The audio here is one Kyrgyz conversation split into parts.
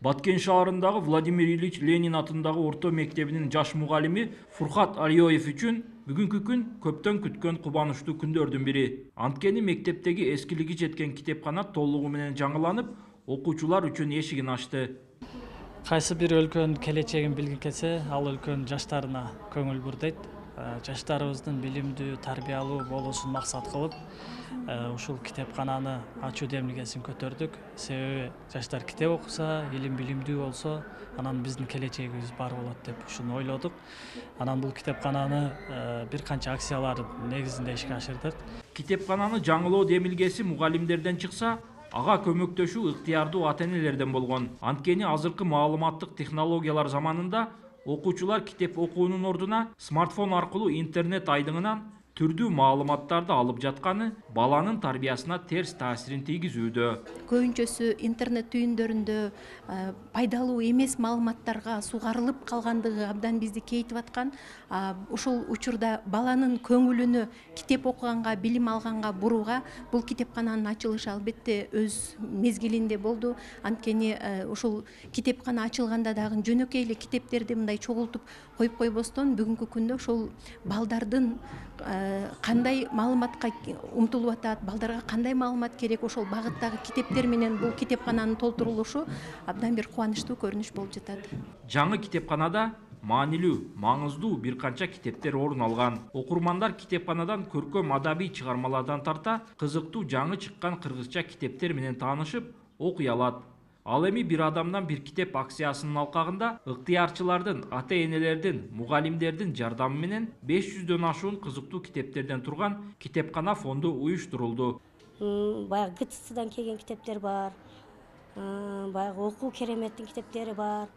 Баткен шаарындагы Владимир Ильич Ленин атындагы орто мектебинин жаш мугалими Фурхат Алиёев үчүн бүгүнкү күн көптөн күткөн кубанычтуу күндөрдүн бири. Анткени мектептеги эскилиги жеткен китепкана толугу менен жаңыланып, окуучулар үчүн эшигин ачты. Кайсы бир өлкөнүн келечегин билгин келсе, ал өлкөнүн жаштарына көңүл бурдайт. Жаштарыбыздын билимдүү, тарбиялуу болуусун максат кылып, ушул китепкананы ачуу демилгесин көтөрдүк. Себеби жаштар китеп окуса, илим билимдүү болсо, анан биздин келечегибиз бар болот деп ушуну ойлодук. Анан бул китепкананы бир канча акциялардын негизинде ишке ашырдык. Китепкананы жаңылоо демилгеси мугалимдерден чыкса, ага көмөктөшүү ыктыярдуу ата-энелерден болгон. Анткени азыркы маалыматтык технологиялар заманында окуучулар китеп окуунун ордуна смартфон аркылуу интернет айдыңынан түрдүү маалыматтарды алып жатканы баланын тарбиясына терс таасирин тийгизүүдө. Көбүнчөсү интернет түйүндөрүндө пайдалуу эмес маалыматтарга сугарылып калгандыгы абдан бизди кейитип аткан. Ушул учурда баланын көңүлүнү китеп окуганга, билим алганга бурууга бул китепкананын ачылышы албетте өз мезгилинде болду. Анткени ушул китепкана ачылганда дагы жөнөкөй эле китептерди мындай чогултуп коюп койбостон бүгүнкү күндө ушул балдардын кандай маалыматка умтулуп атат, балдарга кандай маалымат керек, ошол багыттагы китептер менен бул китепкананын толтурулушу абдан бир кубанычтуу көрүнүш болуп жатат. Жаңы китепканада маанилүү, маңыздуу бир канча китептер орун алган. Окурмандар китепканадан көркөм адабий чыгармалардан тарта кызыктуу жаңы чыккан кыргызча китептер менен таанышып, окуй алат. Ал эми бир адамдан бир китеп акциясынын алкагында ыктыярчылардын, ата-энелердин, мугалимдердин жардамы менен 500дөн ашуун кызыктуу китептерден турган китепкана фонду уюштурулду. Баягы ГЦЦдан келген китептер бар, баягы окуу кереметтин китептери бар,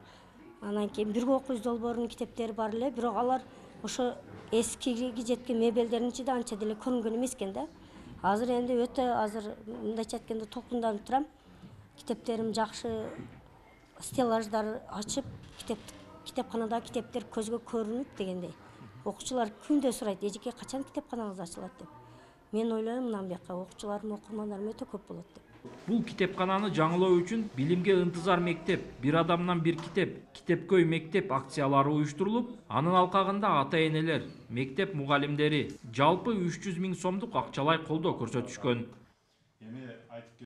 анан кийин бирге окуйбуз долбоорунун китептери бар эле, бирок алар ошо эскиги жеткен мебелдердин ичинде анча деле көрүнгөн эмес экен да. Азыр энди өтө азыр мындайча айтканда толкунданып турам. Китептерим жакшы, стеллаждар ачып, китепканада китептер көзгө көрүнүп дегендей. Окуучулар күндө сурайт, эжеке качан китепканаңыз ачылат деп. Мен ойлойм мындан бияка окуучуларым, окурмандарым өтө көп болот деп. Бул китепкананы жаңылоо үчүн билимге ынтызар мектеп, бир адамдан бир китеп, китепкөй мектеп акциялары уюштурулуп, анын алкагында ата-энелер, мектеп мугалимдери жалпы 300 000 сомдук акчалай колдоо көрсөтүшкөн.